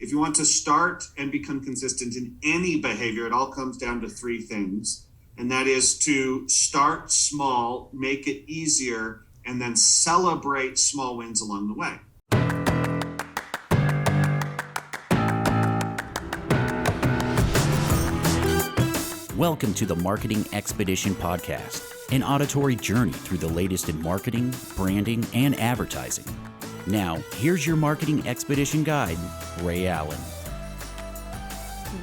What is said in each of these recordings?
If you want to start and become consistent in any behavior, it all comes down to three things. And that is to start small, make it easier, and then celebrate small wins along the way. Welcome to the Marketing Expedition Podcast, an auditory journey through the latest in marketing, branding, and advertising. Now, here's your Marketing Expedition guide, Ray Allen.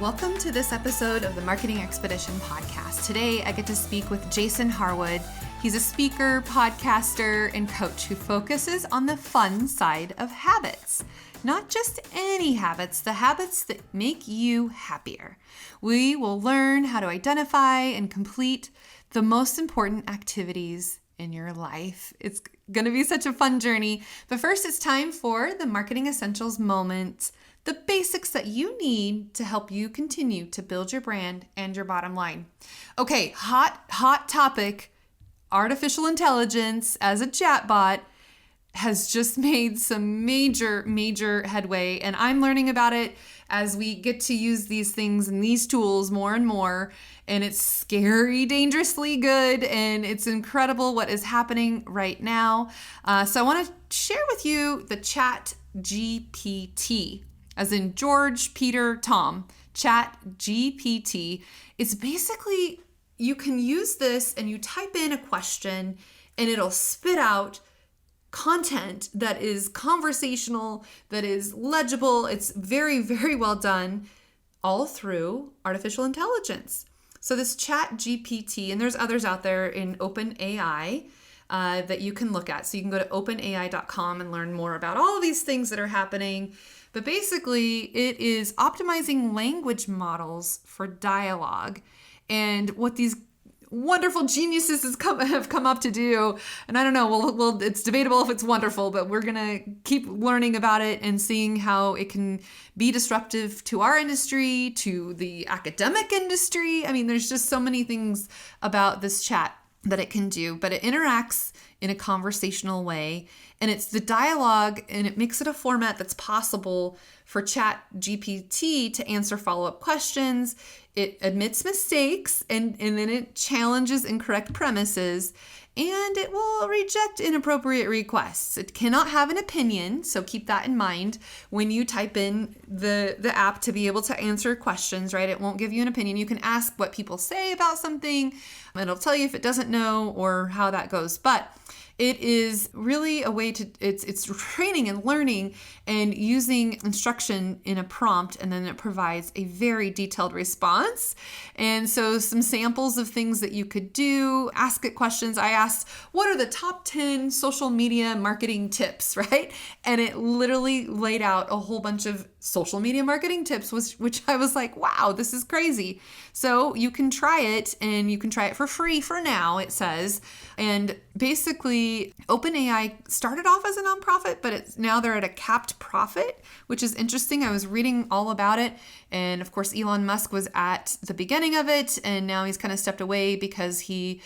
Welcome to this episode of the Marketing Expedition Podcast. Today, I get to speak with Jason Harwood. He's a speaker, podcaster, and coach who focuses on the fun side of habits. Not just any habits, the habits that make you happier. We will learn how to identify and complete the most important activities in your life. It's going to be such a fun journey. But first, it's time for the Marketing Essentials moment, the basics that you need to help you continue to build your brand and your bottom line. Okay, hot topic. Artificial intelligence as a chatbot has just made some major headway, and I'm learning about it as we get to use these things and these tools more and more, and it's scary, dangerously good, and it's incredible what is happening right now. So I want to share with you the Chat-GPT, as in George, Peter, Tom. Chat-GPT. It's basically, you can use this and you type in a question and it'll spit out content that is conversational, that is legible. It's very, very well done, all through artificial intelligence. So this Chat-GPT, and there's others out there in OpenAI that you can look at. So you can go to openai.com and learn more about all of these things that are happening. But basically, it is optimizing language models for dialogue. And what these wonderful geniuses have come up to do, and I don't know, well, it's debatable if it's wonderful, but we're gonna keep learning about it and seeing how it can be disruptive to our industry, to the academic industry. I mean, there's just so many things about this chat that it can do, but it interacts in a conversational way, and it's the dialogue, and it makes it a format that's possible for Chat-GPT to answer follow-up questions. It admits mistakes, and then it challenges incorrect premises, and it will reject inappropriate requests. It cannot have an opinion, so keep that in mind when you type in the app to be able to answer questions, right? It won't give you an opinion. You can ask what people say about something, and it'll tell you if it doesn't know or how that goes. But it is really a way to, it's training and learning and using instruction in a prompt, and then it provides a very detailed response. And so some samples of things that you could do, ask it questions. I asked, what are the top 10 social media marketing tips, right? And it literally laid out a whole bunch of social media marketing tips, which I was like, wow, this is crazy. So you can try it, and you can try it for free for now, it says. And basically, OpenAI started off as a nonprofit, but now they're at a capped profit, which is interesting. I was reading all about it. And of course, Elon Musk was at the beginning of it, and now he's kind of stepped away because he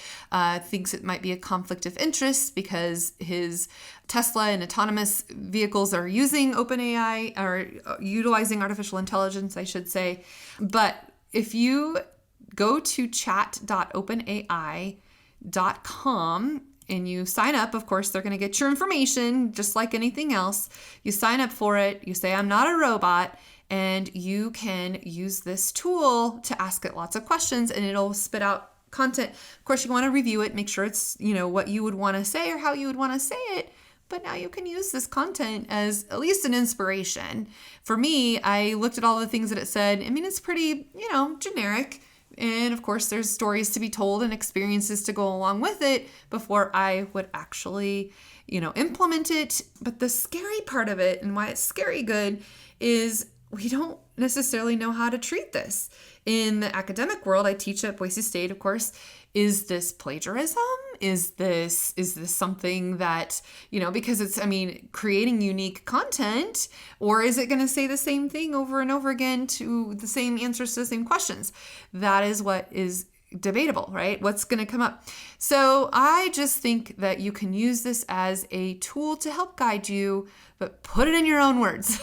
thinks it might be a conflict of interest because his Tesla and autonomous vehicles are using OpenAI, or utilizing artificial intelligence, I should say. But if you go to chat.openai.com and you sign up, of course, they're going to get your information just like anything else. You sign up for it. You say, I'm not a robot. And you can use this tool to ask it lots of questions, and it'll spit out content. Of course, you want to review it, make sure it's, what you would want to say or how you would want to say it. But now you can use this content as at least an inspiration. For me, I looked at all the things that it said. I mean, it's pretty, generic. And of course, there's stories to be told and experiences to go along with it before I would actually, implement it. But the scary part of it, and why it's scary good, is we don't necessarily know how to treat this. In the academic world, I teach at Boise State, of course. Is this plagiarism? Is this something that, because it's, creating unique content, or is it going to say the same thing over and over again to the same answers to the same questions? That is what is debatable, right? What's going to come up? So I just think that you can use this as a tool to help guide you, but put it in your own words.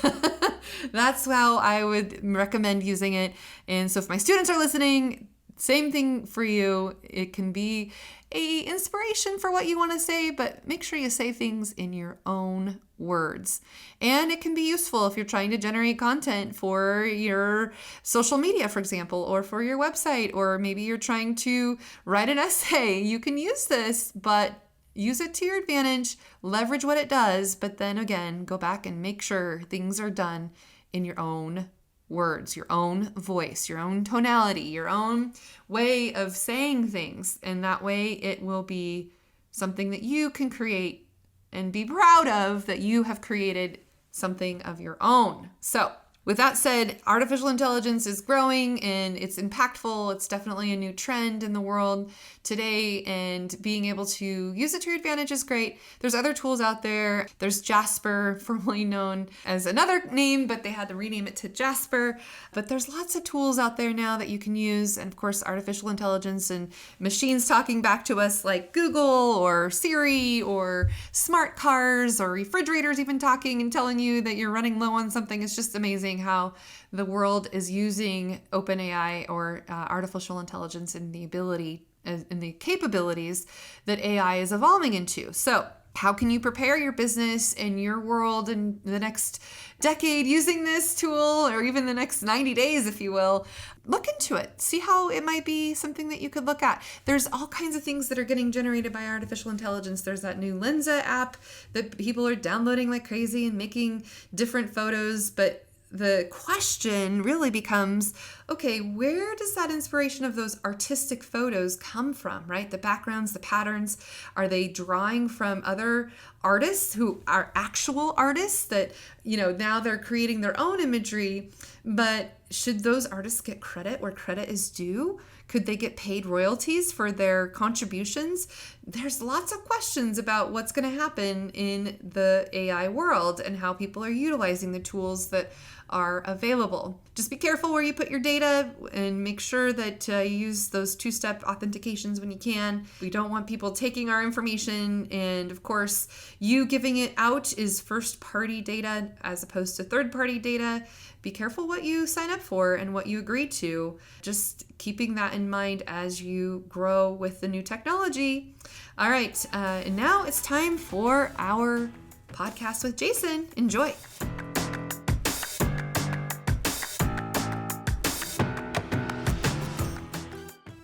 That's how I would recommend using it. And so if my students are listening, same thing for you. It can be a inspiration for what you want to say, but make sure you say things in your own words. And it can be useful if you're trying to generate content for your social media, for example, or for your website, or maybe you're trying to write an essay. You can use this, but use it to your advantage, leverage what it does, but then again, go back and make sure things are done in your own words, your own voice, your own tonality, your own way of saying things. And that way it will be something that you can create and be proud of, that you have created something of your own. So with that said, artificial intelligence is growing and it's impactful. It's definitely a new trend in the world today, and being able to use it to your advantage is great. There's other tools out there. There's Jasper, formerly known as another name, but they had to rename it to Jasper. But there's lots of tools out there now that you can use. And of course, artificial intelligence and machines talking back to us like Google or Siri or smart cars or refrigerators even talking and telling you that you're running low on something. It's just amazing how the world is using OpenAI or artificial intelligence and the ability and the capabilities that AI is evolving into. So how can you prepare your business and your world in the next decade using this tool, or even the next 90 days, if you will? Look into it. See how it might be something that you could look at. There's all kinds of things that are getting generated by artificial intelligence. There's that new Lensa app that people are downloading like crazy and making different photos, but the question really becomes, okay, where does that inspiration of those artistic photos come from, right? The backgrounds, the patterns, are they drawing from other artists who are actual artists that, now they're creating their own imagery, but should those artists get credit where credit is due? Could they get paid royalties for their contributions? There's lots of questions about what's going to happen in the AI world and how people are utilizing the tools that are available. Just be careful where you put your data and make sure that you use those two-step authentications when you can. We don't want people taking our information, and of course, you giving it out is first-party data as opposed to third-party data. Be careful what you sign up for and what you agree to. Just keeping that in mind as you grow with the new technology. All right, and now it's time for our podcast with Jason. Enjoy.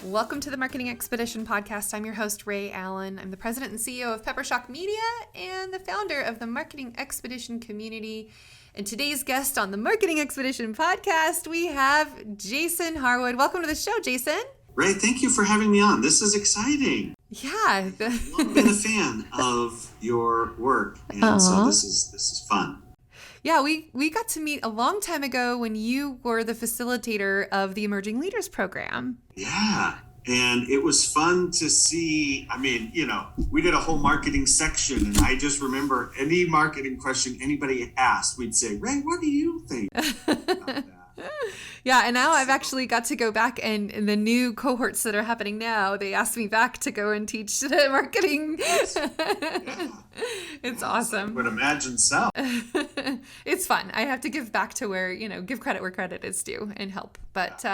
Welcome to the Marketing Expedition podcast. I'm your host, Ray Allen. I'm the president and CEO of Peppershock Media and the founder of the Marketing Expedition community. And today's guest on the Marketing Expedition podcast, we have Jason Harwood. Welcome to the show, Jason. Ray, thank you for having me on. This is exciting. Yeah. I've long been a fan of your work, and so this is fun. Yeah, we got to meet a long time ago when you were the facilitator of the Emerging Leaders Program. Yeah, and it was fun to see. I mean, we did a whole marketing section, and I just remember any marketing question anybody asked, we'd say, Ray, what do you think about that? Yeah, and now I've actually got to go back, and in the new cohorts that are happening now, they asked me back to go and teach the marketing. Yeah. It's awesome. I would imagine so. It's fun. I have to give back to where, give credit where credit is due and help. But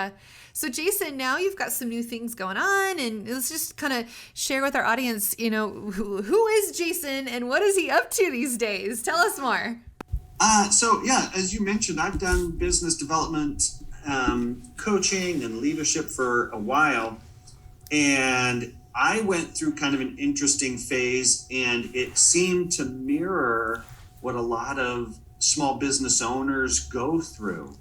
so Jason, now you've got some new things going on, and let's just kind of share with our audience, who is Jason and what is he up to these days? Tell us more. As you mentioned, I've done business development, coaching and leadership for a while. And I went through kind of an interesting phase, and it seemed to mirror what a lot of small business owners go through,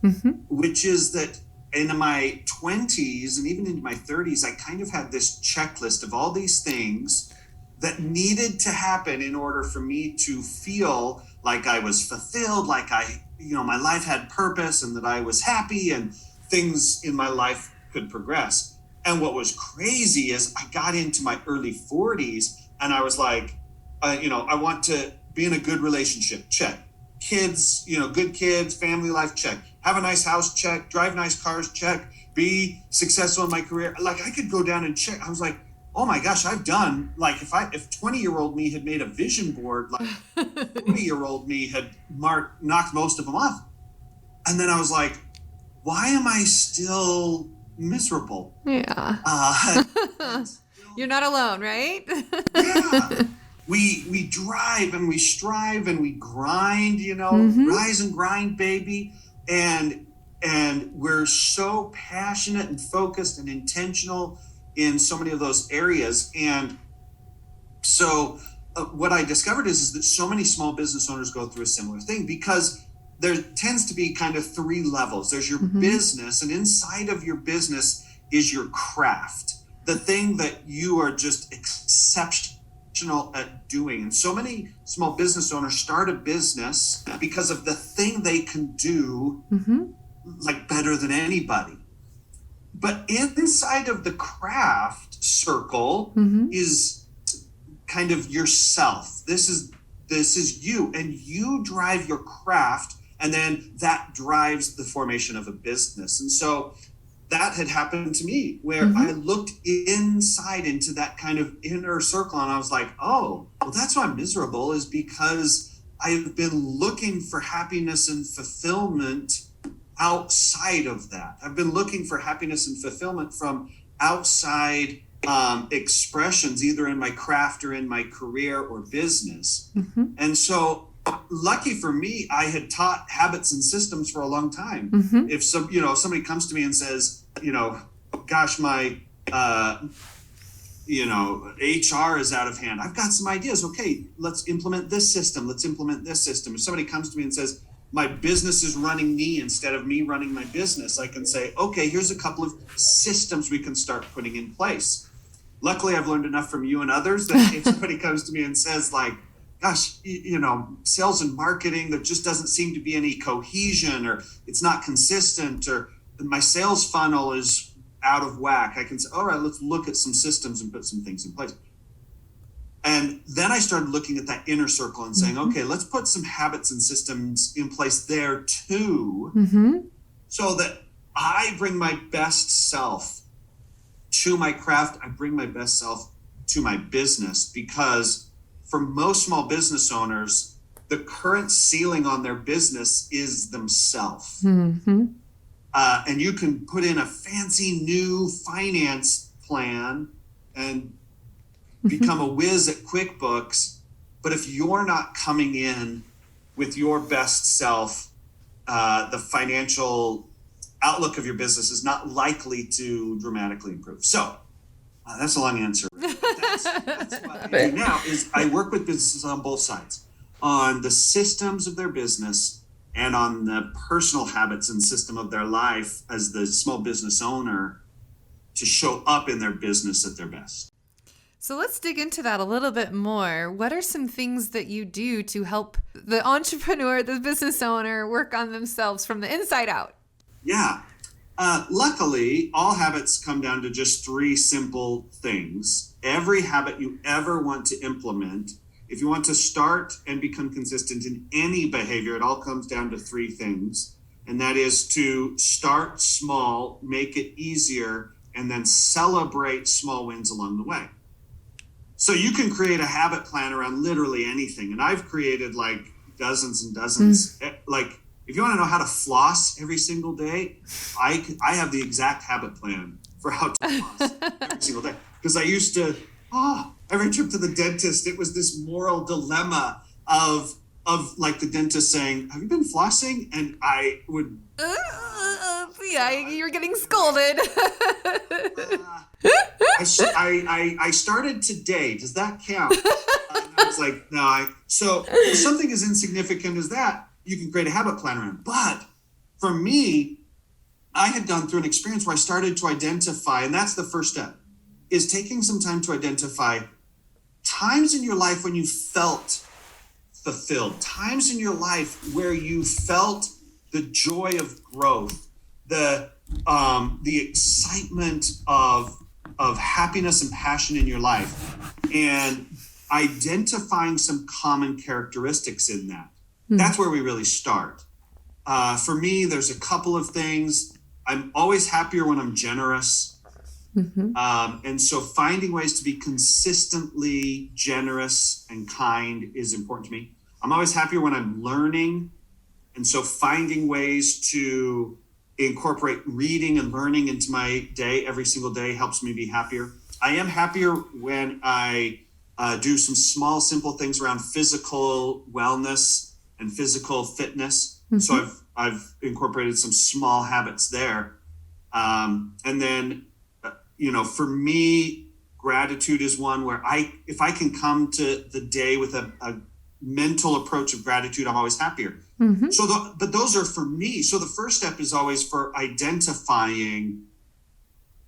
which is that in my 20s and even into my 30s, I kind of had this checklist of all these things that needed to happen in order for me to feel like I was fulfilled, like my life had purpose and that I was happy and things in my life could progress. And what was crazy is I got into my early 40s and I was like, I want to be in a good relationship, check. Kids, good kids, family life, check. Have a nice house, check. Drive nice cars, check. Be successful in my career. Like I could go down and check. I was like, oh my gosh, I've done, like if 20-year-old me had made a vision board, like 40-year-old me had knocked most of them off. And then I was like, why am I still miserable? Yeah. You're not alone, right? Yeah. We drive and we strive and we grind, rise and grind, baby. And we're so passionate and focused and intentional in so many of those areas. And so what I discovered is that so many small business owners go through a similar thing, because there tends to be kind of three levels. There's your business, and inside of your business is your craft, the thing that you are just exceptional at doing. And so many small business owners start a business because of the thing they can do like better than anybody. But inside of the craft circle is kind of yourself. This is you, and you drive your craft, and then that drives the formation of a business. And so that had happened to me, where I looked inside into that kind of inner circle, and I was like, oh, well, that's why I'm miserable, is because I've been looking for happiness and fulfillment outside of that. I've been looking for happiness and fulfillment from outside expressions, either in my craft or in my career or business. And so lucky for me, I had taught habits and systems for a long time. If somebody comes to me and says, gosh, my HR is out of hand, I've got some ideas. Okay, let's implement this system. If somebody comes to me and says, my business is running me instead of me running my business, I can say, okay, here's a couple of systems we can start putting in place. Luckily, I've learned enough from you and others that if somebody comes to me and says, like, gosh, sales and marketing, there just doesn't seem to be any cohesion, or it's not consistent, or my sales funnel is out of whack, I can say, all right, let's look at some systems and put some things in place. And then I started looking at that inner circle and saying, okay, let's put some habits and systems in place there too, so that I bring my best self to my craft. I bring my best self to my business, because for most small business owners, the current ceiling on their business is themselves. And you can put in a fancy new finance plan and become a whiz at QuickBooks, but if you're not coming in with your best self, the financial outlook of your business is not likely to dramatically improve. So that's a long answer. That's what I do now, is I work with businesses on both sides, on the systems of their business and on the personal habits and system of their life as the small business owner, to show up in their business at their best. So let's dig into that a little bit more. What are some things that you do to help the entrepreneur, the business owner, work on themselves from the inside out? Yeah. Luckily, all habits come down to just three simple things. Every habit you ever want to implement, if you want to start and become consistent in any behavior, it all comes down to three things. And that is to start small, make it easier, and then celebrate small wins along the way. So you can create a habit plan around literally anything. And I've created like dozens and dozens. Like, if you want to know how to floss every single day, I have the exact habit plan for how to floss every single day. Because I used to, every trip to the dentist, it was this moral dilemma of like the dentist saying, have you been flossing? And I would... you're getting scolded. I started today. Does that count? I was like, no. So if something as insignificant as that, you can create a habit plan around. But for me, I had gone through an experience where I started to identify, and that's the first step, is taking some time to identify times in your life when you felt fulfilled, times in your life where you felt the joy of growth, the excitement of happiness and passion in your life, and identifying some common characteristics in that. That's where we really start. For me, there's a couple of things. I'm always happier when I'm generous. And so finding ways to be consistently generous and kind is important to me. I'm always happier when I'm learning And so finding ways to incorporate reading and learning into my day every single day helps me be happier. I am happier when I do some small, simple things around physical wellness and physical fitness. Mm-hmm. So I've incorporated some small habits there. And then, for me, gratitude is one where if I can come to the day with a mental approach of gratitude, I'm always happier. Mm-hmm. But those are for me. So the first step is always for identifying,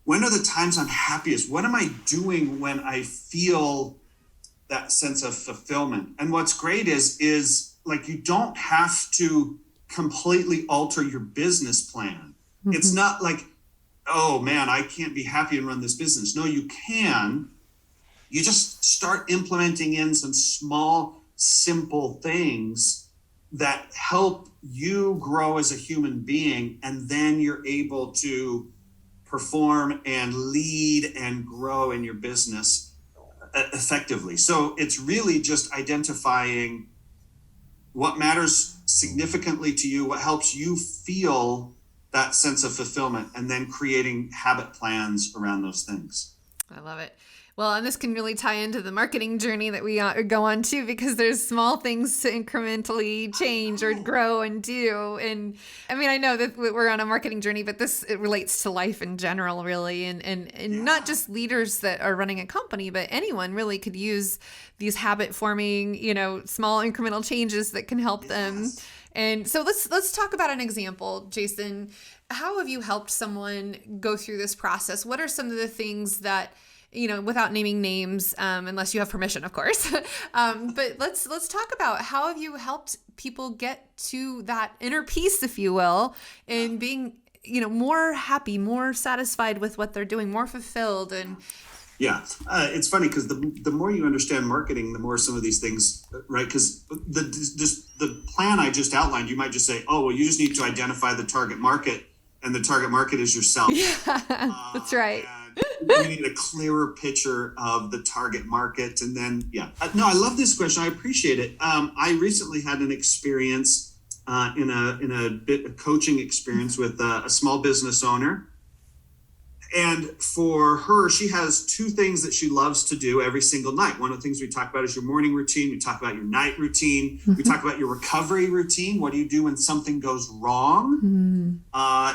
when are the times I'm happiest? What am I doing when I feel that sense of fulfillment? And what's great is like, you don't have to completely alter your business plan. Mm-hmm. It's not like, oh man, I can't be happy and run this business. No, you can. You just start implementing in some small, simple things that help you grow as a human being. And then you're able to perform and lead and grow in your business effectively. So it's really just identifying what matters significantly to you, what helps you feel that sense of fulfillment, and then creating habit plans around those things. I love it. Well, and this can really tie into the marketing journey that we go on too, because there's small things to incrementally change or grow and do. And I mean, I know that we're on a marketing journey, but it relates to life in general, really. And not just leaders that are running a company, but anyone really could use these habit forming, small incremental changes that can help them. And so let's talk about an example, Jason. How have you helped someone go through this process? What are some of the things that, without naming names, unless you have permission, of course. But let's talk about how have you helped people get to that inner peace, if you will, and being, more happy, more satisfied with what they're doing, more fulfilled. And it's funny because the more you understand marketing, the more some of these things, right? Because the plan I just outlined, you might just say, oh, well, you just need to identify the target market, and the target market is yourself. Yeah, that's right. We need a clearer picture of the target market. And then, no, I love this question. I appreciate it. I recently had an experience in a coaching experience with a small business owner. And for her, she has two things that she loves to do every single night. One of the things we talk about is your morning routine. We talk about your night routine. Mm-hmm. We talk about your recovery routine. What do you do when something goes wrong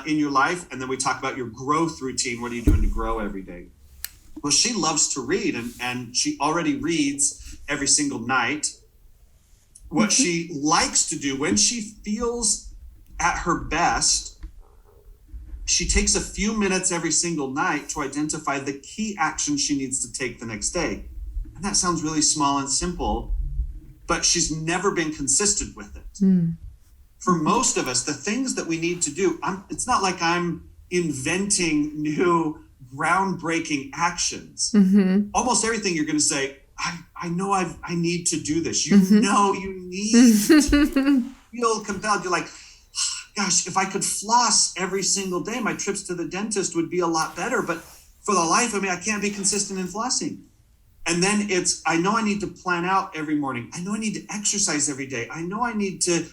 in your life? And then we talk about your growth routine. What are you doing to grow every day? Well, she loves to read, and she already reads every single night. What she likes to do when she feels at her best, she takes a few minutes every single night to identify the key actions she needs to take the next day. And that sounds really small and simple, but she's never been consistent with it. Mm. For most of us, the things that we need to do, it's not like I'm inventing new groundbreaking actions. Mm-hmm. Almost everything you're going to say, I know I need to do this. You know you need to feel compelled. You're like, gosh, if I could floss every single day, my trips to the dentist would be a lot better. But for the life of me, I can't be consistent in flossing. And then I know I need to plan out every morning. I know I need to exercise every day. I know I need to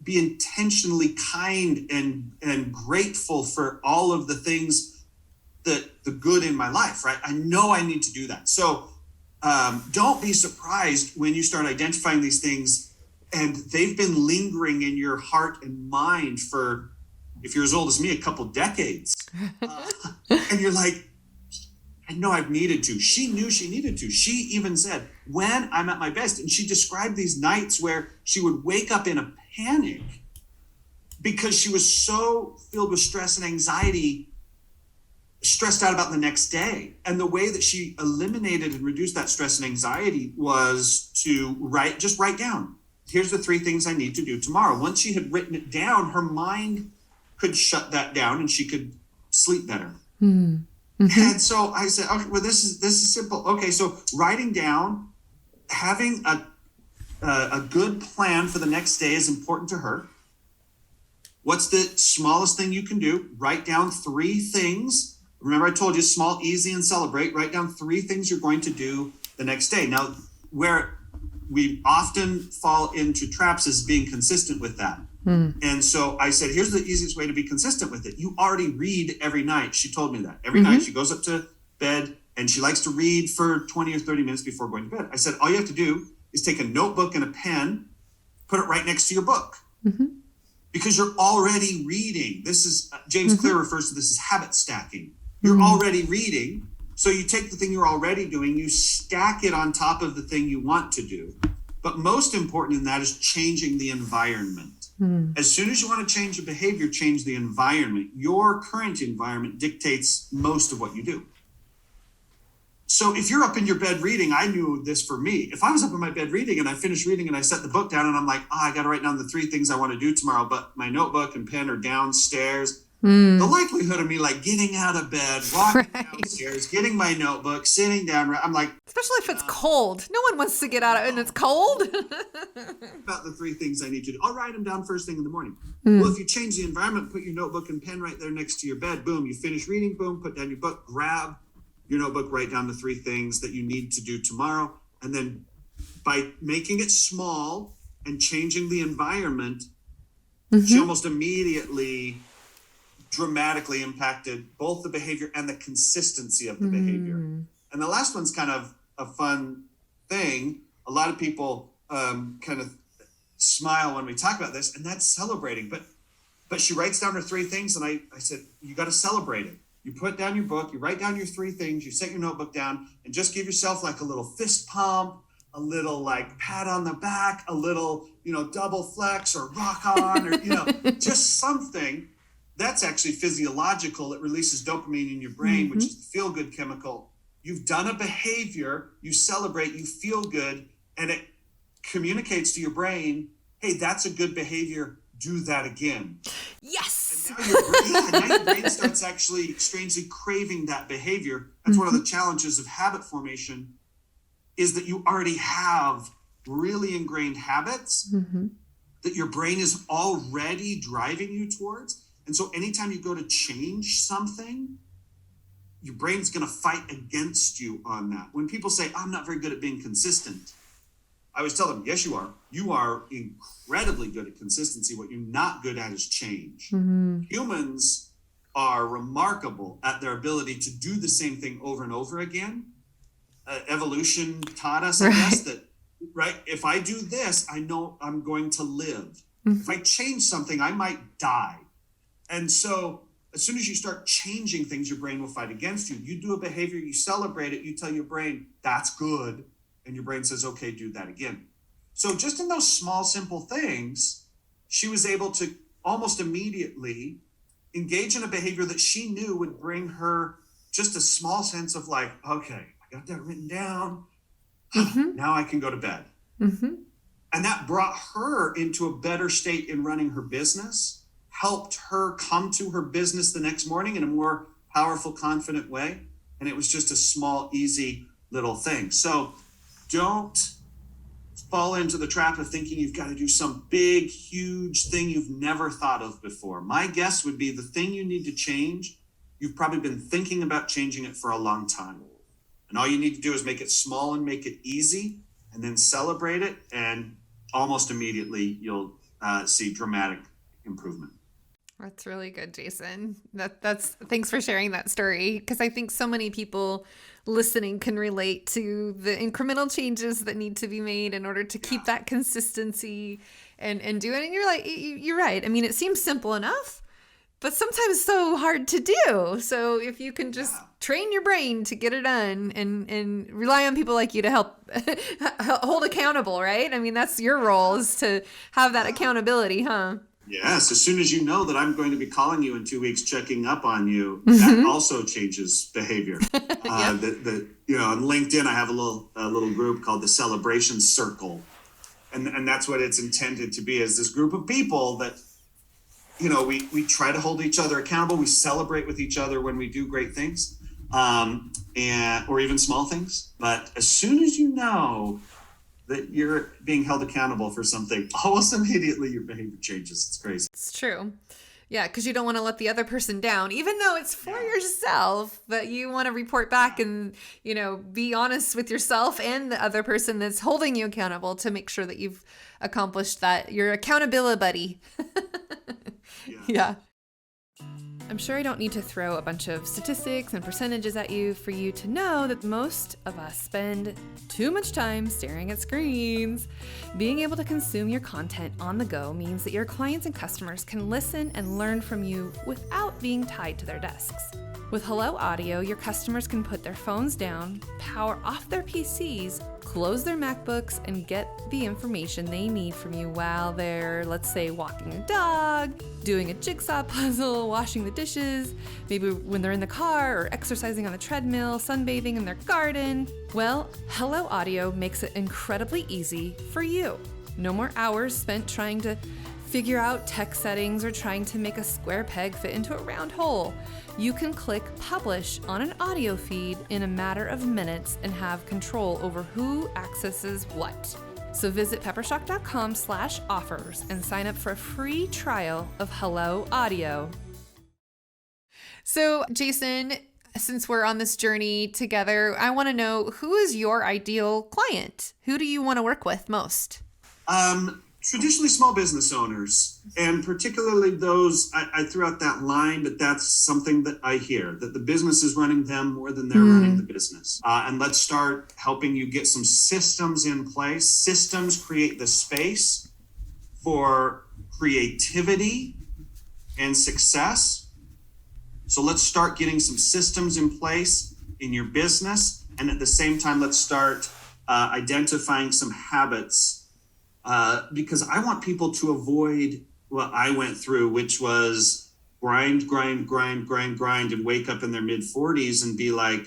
be intentionally kind and grateful for all of the things the good in my life, right? I know I need to do that. So don't be surprised when you start identifying these things and they've been lingering in your heart and mind for, if you're as old as me, a couple decades. And you're like, I know I've needed to. She knew she needed to. She even said, when I'm at my best, and she described these nights where she would wake up in a panic because she was so filled with stress and anxiety, stressed out about the next day. And the way that she eliminated and reduced that stress and anxiety was to write down. Here's the 3 things I need to do tomorrow. Once she had written it down, her mind could shut that down and she could sleep better. Mm-hmm. And so I said, okay, well, this is simple. Okay, so writing down, having a good plan for the next day is important to her. What's the smallest thing you can do? Write down 3 things. Remember, I told you small, easy, and celebrate. Write down 3 things you're going to do the next day. Now, where we often fall into traps as being consistent with that. And so I said, here's the easiest way to be consistent with it. You already read every night. She told me that. Every night she goes up to bed and she likes to read for 20 or 30 minutes before going to bed. I said, all you have to do is take a notebook and a pen, put it right next to your book. Because you're already reading. This is, James Clear refers to this as habit stacking. You're already reading. So you take the thing you're already doing, you stack it on top of the thing you want to do. But most important in that is changing the environment. As soon as you want to change a behavior, change the environment. Your current environment dictates most of what you do. So if you're up in your bed reading, I knew this for me. If I was up in my bed reading and I finished reading and I set the book down and I'm like, I got to write down the 3 things I want to do tomorrow, but my notebook and pen are downstairs. The likelihood of me like getting out of bed, walking downstairs, getting my notebook, sitting down, I'm like, especially if it's cold. No one wants to get out of it and it's cold. About the 3 things I need to do. I'll write them down first thing in the morning. Well, if you change the environment, put your notebook and pen right there next to your bed, boom, you finish reading, boom, put down your book, grab your notebook, write down the 3 things that you need to do tomorrow. And then by making it small and changing the environment, she almost immediately dramatically impacted both the behavior and the consistency of the behavior. And the last one's kind of a fun thing. A lot of people kind of smile when we talk about this, and that's celebrating. But she writes down her 3 things, and I said, you got to celebrate it. You put down your book, you write down your 3 things, you set your notebook down, and just give yourself like a little fist pump, a little like pat on the back, a little, double flex or rock on, or, just something. That's actually physiological. It releases dopamine in your brain, which is the feel-good chemical. You've done a behavior, you celebrate, you feel good, and it communicates to your brain, hey, that's a good behavior, do that again. Yes! And now your brain starts actually strangely craving that behavior. That's one of the challenges of habit formation, is that you already have really ingrained habits that your brain is already driving you towards. And so anytime you go to change something, your brain's going to fight against you on that. When people say, I'm not very good at being consistent, I always tell them, yes, you are. You are incredibly good at consistency. What you're not good at is change. Humans are remarkable at their ability to do the same thing over and over again. Evolution taught us, I guess, that, if I do this, I know I'm going to live. If I change something, I might die. And so as soon as you start changing things, your brain will fight against you. You do a behavior, you celebrate it, you tell your brain, that's good. And your brain says, okay, do that again. So just in those small, simple things, she was able to almost immediately engage in a behavior that she knew would bring her just a small sense of like, okay, I got that written down. Now I can go to bed. And that brought her into a better state in running her business, helped her come to her business the next morning in a more powerful, confident way. And it was just a small, easy little thing. So don't fall into the trap of thinking you've got to do some big, huge thing you've never thought of before. My guess would be the thing you need to change, you've probably been thinking about changing it for a long time. And all you need to do is make it small and make it easy, and then celebrate it. And almost immediately you'll see dramatic improvement. That's really good, Jason. That's thanks for sharing that story, because I think so many people listening can relate to the incremental changes that need to be made in order to keep that consistency and do it. And you're right. I mean, it seems simple enough, but sometimes so hard to do. So if you can just train your brain to get it done and rely on people like you to help hold accountable, right? I mean, that's your role, is to have that accountability, huh? Yes, as soon as you know that I'm going to be calling you in 2 weeks, checking up on you, that also changes behavior. On LinkedIn, I have a little group called the Celebration Circle, and that's what it's intended to be, is this group of people that, we try to hold each other accountable. We celebrate with each other when we do great things, or even small things. But as soon as you know that you're being held accountable for something, almost immediately your behavior changes. It's crazy. It's true. Yeah, because you don't want to let the other person down, even though it's for yourself, that you want to report back and, be honest with yourself and the other person that's holding you accountable to make sure that you've accomplished that. Your accountability buddy. Yeah. I'm sure I don't need to throw a bunch of statistics and percentages at you for you to know that most of us spend too much time staring at screens. Being able to consume your content on the go means that your clients and customers can listen and learn from you without being tied to their desks. With Hello Audio, your customers can put their phones down, power off their PCs, close their MacBooks, and get the information they need from you while they're, let's say, walking a dog, doing a jigsaw puzzle, washing the dishes, maybe when they're in the car or exercising on the treadmill, sunbathing in their garden. Well, Hello Audio makes it incredibly easy for you. No more hours spent trying to figure out tech settings or trying to make a square peg fit into a round hole. You can click publish on an audio feed in a matter of minutes and have control over who accesses what. So visit peppershock.com/offers and sign up for a free trial of Hello Audio. So Jason, since we're on this journey together, I want to know, who is your ideal client? Who do you want to work with most? Traditionally small business owners, and particularly those, I threw out that line, but that's something that I hear, that the business is running them more than they're running the business. And let's start helping you get some systems in place. Systems create the space for creativity and success. So let's start getting some systems in place in your business. And at the same time, let's start identifying some habits, because I want people to avoid what I went through, which was grind, and wake up in their mid-40s and be like,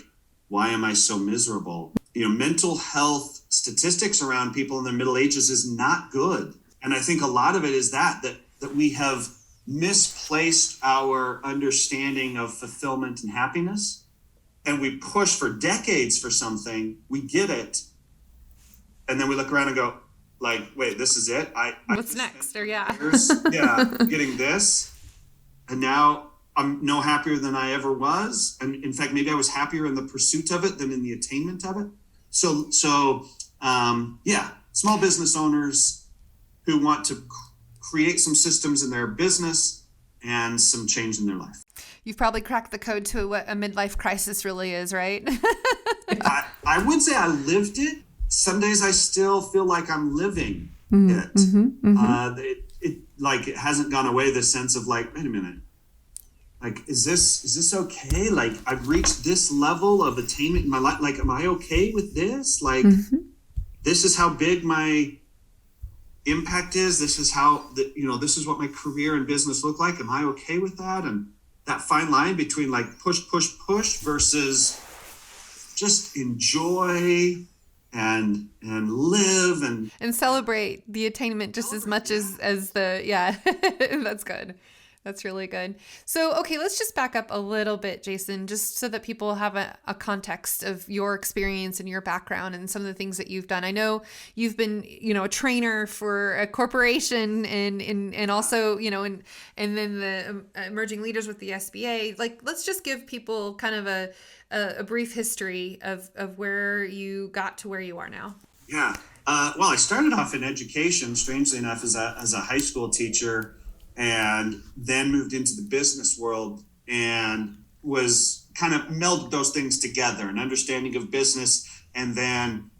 why am I so miserable? Mental health statistics around people in their middle ages is not good. And I think a lot of it is that we have misplaced our understanding of fulfillment and happiness. And we push for decades for something, we get it, and then we look around and go, like, wait, this is it? What's next? Or years, getting this. And now I'm no happier than I ever was. And in fact, maybe I was happier in the pursuit of it than in the attainment of it. So small business owners who want to create some systems in their business and some change in their life. You've probably cracked the code to what a midlife crisis really is, right? I would say I lived it. Some days I still feel like I'm living it. It hasn't gone away, this sense of like, wait a minute, like, is this okay? Like, I've reached this level of attainment in my life. Like, am I okay with this? Like, this is how big my impact is. This is how, this is what my career and business look like. Am I okay with that? And that fine line between like push versus just enjoy and live and celebrate the attainment just as much as the that's good. That's really good. So, okay, let's just back up a little bit, Jason, just so that people have a context of your experience and your background and some of the things that you've done. I know you've been, a trainer for a corporation and also, and then the emerging leaders with the SBA. Like, let's just give people kind of a brief history of where you got to where you are now. Yeah. Well, I started off in education, strangely enough, as a high school teacher, and then moved into the business world and was kind of melded those things together, an understanding of business and then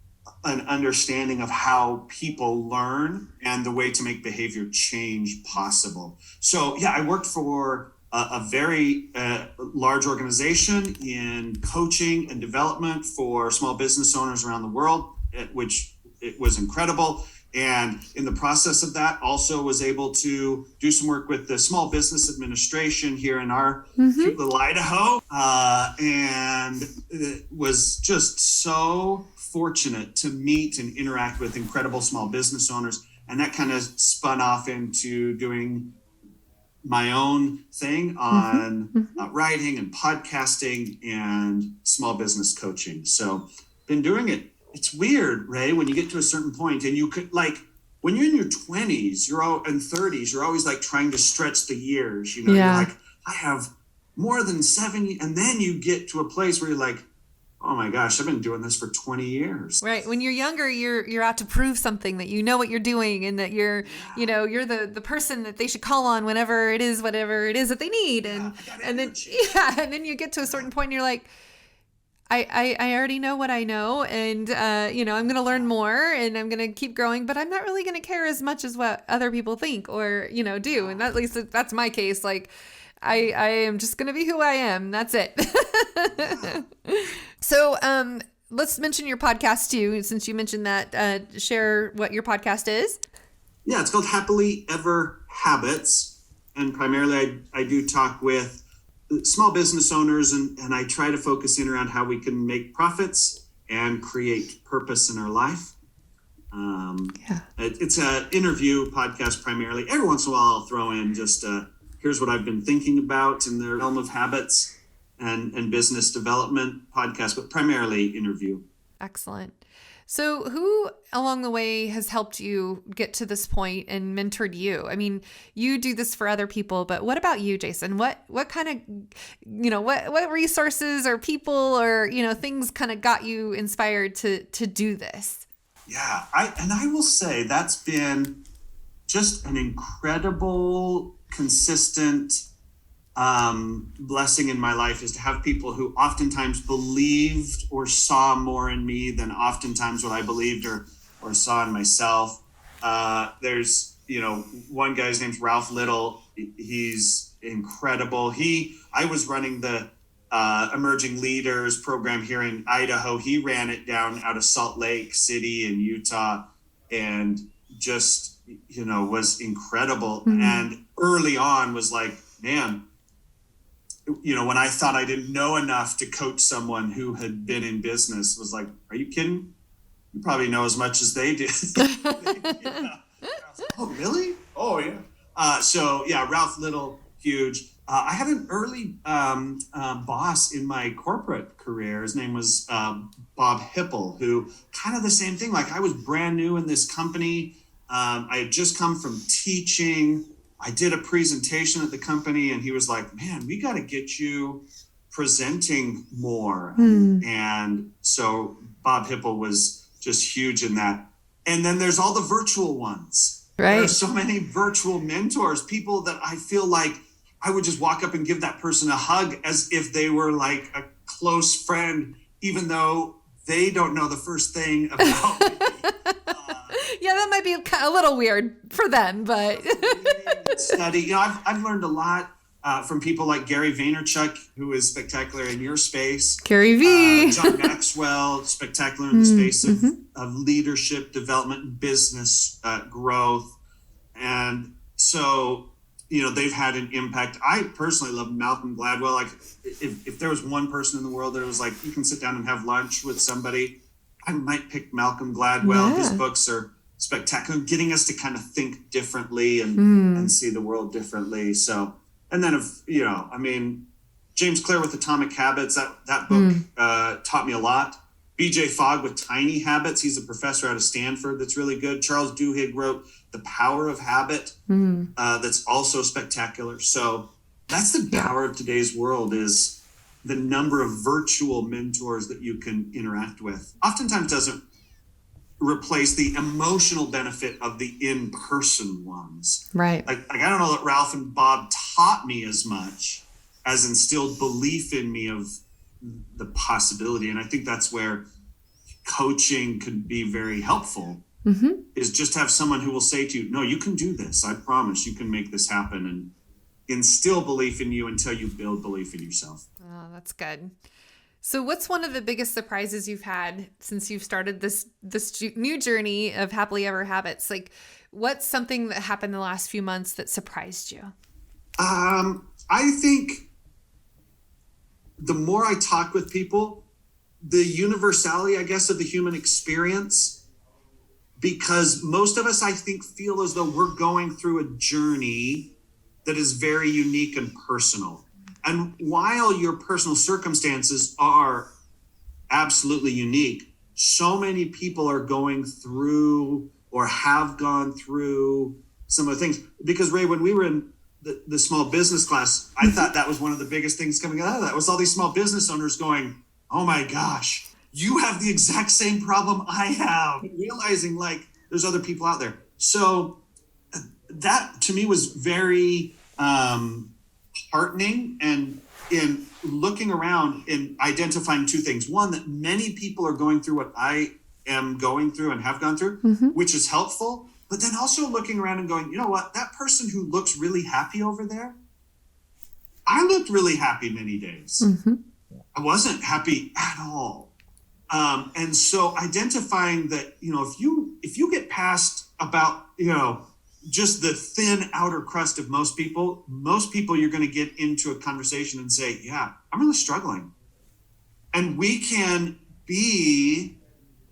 an understanding of how people learn and the way to make behavior change possible. So I worked for a very large organization in coaching and development for small business owners around the world, which it was incredible. And in the process of that, also was able to do some work with the Small Business Administration here in our cute little Idaho. And it was just so fortunate to meet and interact with incredible small business owners. And that kind of spun off into doing my own thing on writing and podcasting and small business coaching. So been doing it. It's weird, Ray, when you get to a certain point and you could, like, when you're in your 20s, you're all and 30s, you're always like trying to stretch the years, Yeah. you're like, I have more than 7 and then you get to a place where you're like, oh my gosh, I've been doing this for 20 years. Right. When you're younger, you're out to prove something, that you know what you're doing, and that you're the person that they should call on whatever it is that they need. And then you get to a certain point and you're like, I already know what I know, and I'm going to learn more, and I'm going to keep growing, but I'm not really going to care as much as what other people think or do. And at least that's my case. Like, I am just going to be who I am. That's it. So let's mention your podcast too, since you mentioned that. Share what your podcast is. Yeah, it's called Happily Ever Habits, and primarily I do talk with small business owners, and I try to focus in around how we can make profits and create purpose in our life. It's an interview podcast primarily. Every once in a while I'll throw in just here's what I've been thinking about in the realm of habits and business development podcast, but primarily interview. Excellent. So who along the way has helped you get to this point and mentored you? I mean, you do this for other people, but what about you, Jason? What kind of, what resources or people or, things kind of got you inspired to do this? Yeah, I will say that's been just an incredible, consistent blessing in my life, is to have people who oftentimes believed or saw more in me than oftentimes what I believed or saw in myself. There's, one guy's name's Ralph Little. He's incredible. I was running the Emerging Leaders program here in Idaho. He ran it down out of Salt Lake City in Utah, and just, was incredible. Mm-hmm. And early on was like, man, when I thought I didn't know enough to coach someone who had been in business, was like, are you kidding? You probably know as much as they did. Yeah. Oh, really? Oh, yeah. So yeah, Ralph Little, huge. I had an early boss in my corporate career. His name was Bob Hipple, who kind of the same thing. Like, I was brand new in this company. I had just come from teaching. I did a presentation at the company, and he was like, man, we got to get you presenting more. And so Bob Hipple was just huge in that. And then there's all the virtual ones. Right. There's so many virtual mentors, people that I feel like I would just walk up and give that person a hug as if they were like a close friend, even though they don't know the first thing about me. Yeah, that might be a little weird for them, but study. I've learned a lot from people like Gary Vaynerchuk, who is spectacular in your space. Gary V. John Maxwell, spectacular in the space of leadership development and business growth. And so, they've had an impact. I personally love Malcolm Gladwell. Like, if there was one person in the world that was like, you can sit down and have lunch with somebody, I might pick Malcolm Gladwell. Yeah. His books are spectacular, getting us to kind of think differently and see the world differently. So, and then James Clear with Atomic Habits, that book taught me a lot. BJ Fogg with Tiny Habits. He's a professor out of Stanford that's really good. Charles Duhigg wrote The Power of Habit. That's also spectacular. So that's the power of today's world, is the number of virtual mentors that you can interact with. Oftentimes doesn't replace the emotional benefit of the in-person ones. Right. Like I don't know that Ralph and Bob taught me as much as instilled belief in me of the possibility. And I think that's where coaching can be very helpful, is just have someone who will say to you, no, you can do this. I promise you can make this happen, and instill belief in you until you build belief in yourself. Oh, that's good. So what's one of the biggest surprises you've had since you've started this new journey of Happily Ever Habits? Like, what's something that happened in the last few months that surprised you? I think the more I talk with people, the universality, I guess, of the human experience, because most of us, I think, feel as though we're going through a journey that is very unique and personal. And while your personal circumstances are absolutely unique, so many people are going through or have gone through some of the things. Because Ray, when we were in the small business class, I thought that was one of the biggest things coming out of that was all these small business owners going, oh my gosh, you have the exact same problem I have, realizing like there's other people out there. So that to me was very heartening, and in looking around and identifying two things. One, that many people are going through what I am going through and have gone through, which is helpful. But then also looking around and going, you know what, that person who looks really happy over there, I looked really happy many days. I wasn't happy at all. And so identifying that, you know, if you get past about, you know, just the thin outer crust of most people you're going to get into a conversation and say, yeah, I'm really struggling. And we can be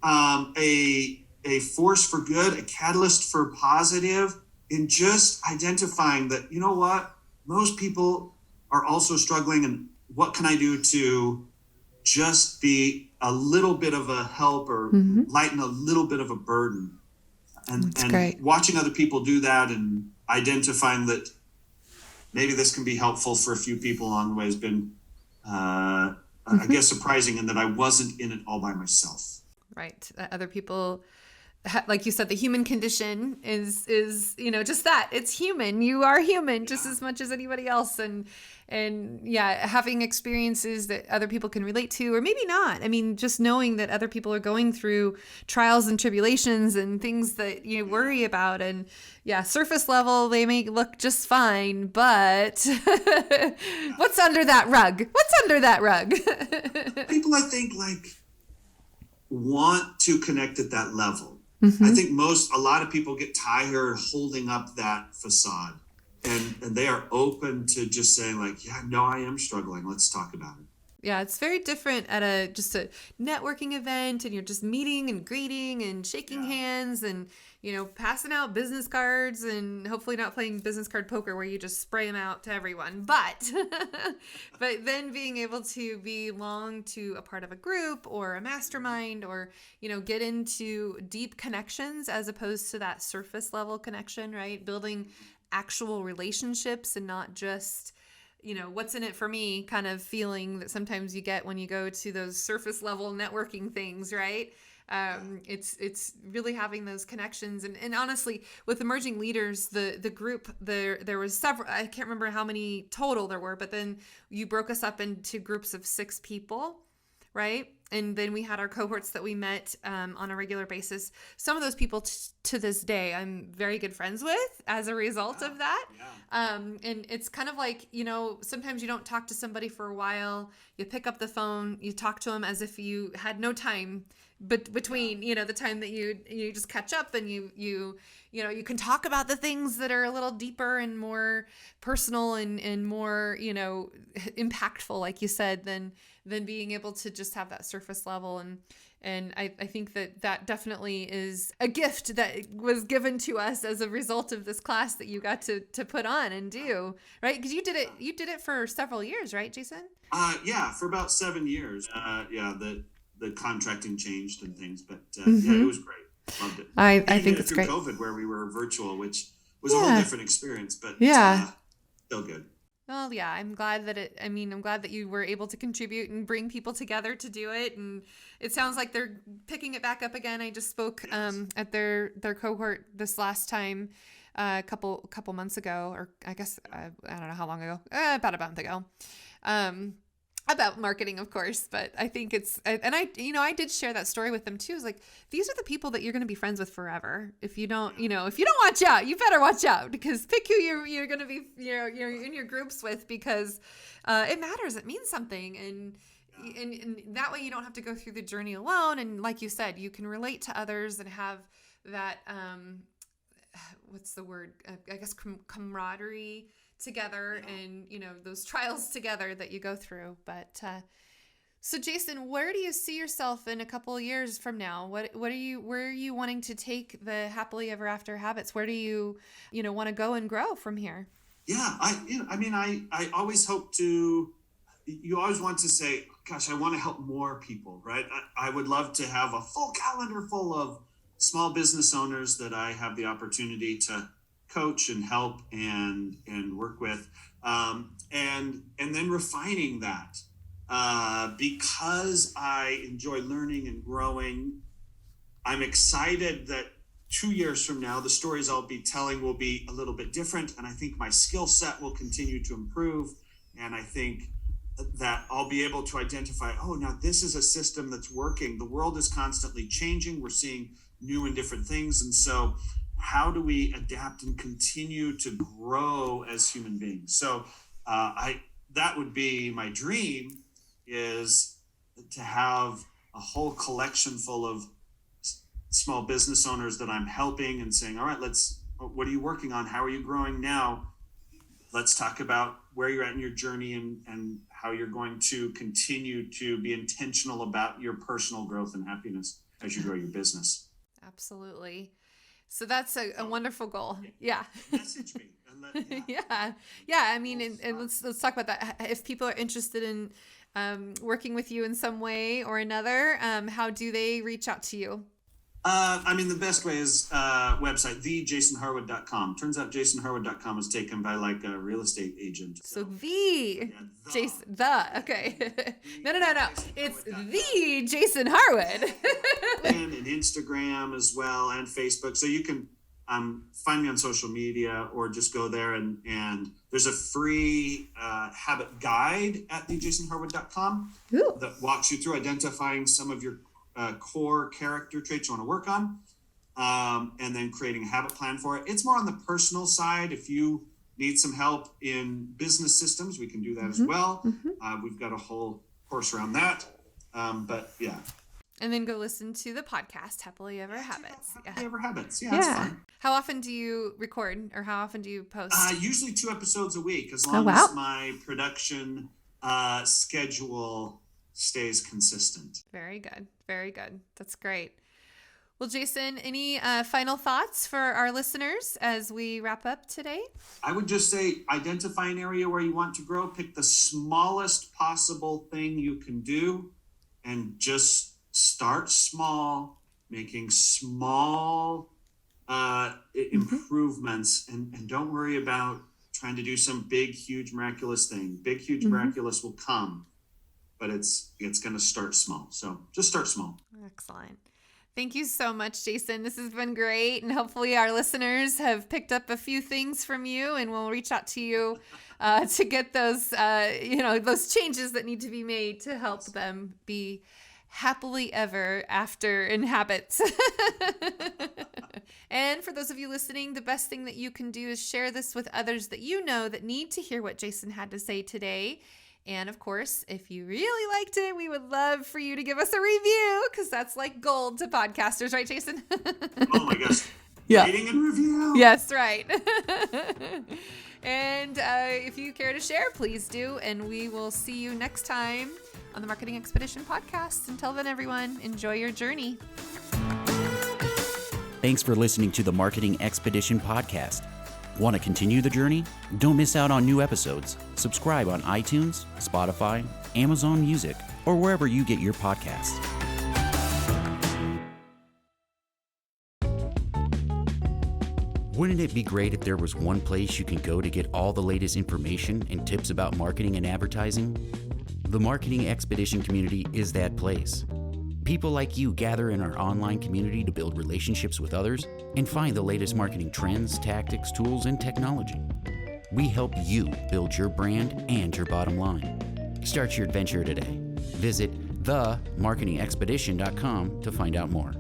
a force for good, a catalyst for positive, in just identifying that, you know what, most people are also struggling, and what can I do to just be a little bit of a help or lighten a little bit of a burden. And great. Watching other people do that and identifying that maybe this can be helpful for a few people along the way has been, I guess, surprising, in that I wasn't in it all by myself. Right. Other people, like you said, the human condition is, you know, just that. It's human. You are human just as much as anybody else. And yeah, having experiences that other people can relate to, or maybe not. I mean, just knowing that other people are going through trials and tribulations and things that you worry about. And yeah, surface level, they may look just fine, but what's under that rug? What's under that rug? People, I think, like, want to connect at that level. I think a lot of people get tired holding up that facade, and they are open to just saying like, yeah, no, I am struggling. Let's talk about it. Yeah, it's very different at just a networking event, and you're just meeting and greeting and shaking hands and, you know, passing out business cards, and hopefully not playing business card poker where you just spray them out to everyone. But then being able to belong to a part of a group or a mastermind, or, you know, get into deep connections as opposed to that surface level connection, right? Building actual relationships and not just, you know, what's in it for me kind of feeling that sometimes you get when you go to those surface level networking things, right? It's really having those connections. And honestly, with emerging leaders, the group, there was several, I can't remember how many total there were, but then you broke us up into groups of 6 people, right? And then we had our cohorts that we met on a regular basis. Some of those people to this day, I'm very good friends with as a result of that. And it's kind of like, you know, sometimes you don't talk to somebody for a while. You pick up the phone, you talk to them as if you had no time between, you know, the time that you just catch up, and you know, you can talk about the things that are a little deeper and more personal and more, you know, impactful, like you said, than being able to just have that surface level. And I think that definitely is a gift that was given to us as a result of this class that you got to put on and do, right? Because you did it for several years, right, Jason? Yeah, for about 7 years. The contracting changed and things, but yeah, it was great. Loved it. I think it's through great. COVID, where we were virtual, which was a whole different experience, but still good. Well, yeah, I'm glad that you were able to contribute and bring people together to do it. And it sounds like they're picking it back up again. I just spoke at their cohort this last time, a couple months ago, or I guess, I don't know how long ago, about a month ago. About marketing, of course, but I think I did share that story with them too. It's like, these are the people that you're going to be friends with forever. If you don't watch out, you better watch out, because pick who you're going to be, you're in your groups with, because it matters. It means something. And that way you don't have to go through the journey alone. And like you said, you can relate to others and have that, what's the word? I guess camaraderie together, and, you know, those trials together that you go through. But so Jason, where do you see yourself in a couple of years from now? Where are you wanting to take the happily ever after habits? Where do you want to go and grow from here? Yeah, I always hope to. You always want to say, gosh, I want to help more people, right? I would love to have a full calendar full of small business owners that I have the opportunity to coach and help and work with, and then refining that, because I enjoy learning and growing. I'm excited that 2 years from now, the stories I'll be telling will be a little bit different, and I think my skill set will continue to improve, and I think that I'll be able to identify, oh, now this is a system that's working. The world is constantly changing. We're seeing new and different things. And so how do we adapt and continue to grow as human beings? So that would be my dream, is to have a whole collection full of small business owners that I'm helping and saying, all right, what are you working on? How are you growing now? Let's talk about where you're at in your journey and how you're going to continue to be intentional about your personal growth and happiness as you grow your business. Absolutely. So that's a wonderful goal. Yeah. Message me. Yeah. I mean, and let's talk about that. If people are interested in working with you in some way or another, how do they reach out to you? The best way is website, thejasonharwood.com. Turns out jasonharwood.com was taken by like a real estate agent. So okay. No. It's the Jason Harwood. And Instagram as well, and Facebook. So you can find me on social media or just go there and there's a free habit guide at thejasonharwood.com that walks you through identifying some of your core character traits you want to work on, and then creating a habit plan for it. It's more on the personal side. If you need some help in business systems, we can do that as well. We've got a whole course around that. But yeah. And then go listen to the podcast, Happily Ever Habits. Happily Ever Habits. Yeah, it's fun. How often do you record, or how often do you post? Usually 2 episodes a week, as long as my production schedule stays consistent. Very good. Very good. That's great. Well, Jason, any final thoughts for our listeners as we wrap up today? I would just say identify an area where you want to grow. Pick the smallest possible thing you can do and just start small, making small improvements, and don't worry about trying to do some big, huge, miraculous thing. Big, huge, miraculous will come. But it's going to start small. So just start small. Excellent. Thank you so much, Jason. This has been great. And hopefully our listeners have picked up a few things from you, and we'll reach out to you to get those, those changes that need to be made to help them be happily ever after in habits. And for those of you listening, the best thing that you can do is share this with others that you know that need to hear what Jason had to say today. And of course, if you really liked it, we would love for you to give us a review, because that's like gold to podcasters, right, Jason? Oh my gosh. Yeah. Rating and review. Yes, right. And if you care to share, please do. And we will see you next time on the Marketing Expedition podcast. Until then, everyone, enjoy your journey. Thanks for listening to the Marketing Expedition podcast. Want to continue the journey? Don't miss out on new episodes. Subscribe on iTunes, Spotify, Amazon Music, or wherever you get your podcasts. Wouldn't it be great if there was one place you can go to get all the latest information and tips about marketing and advertising? The Marketing Expedition community is that place. People like you gather in our online community to build relationships with others and find the latest marketing trends, tactics, tools, and technology. We help you build your brand and your bottom line. Start your adventure today. Visit themarketingexpedition.com to find out more.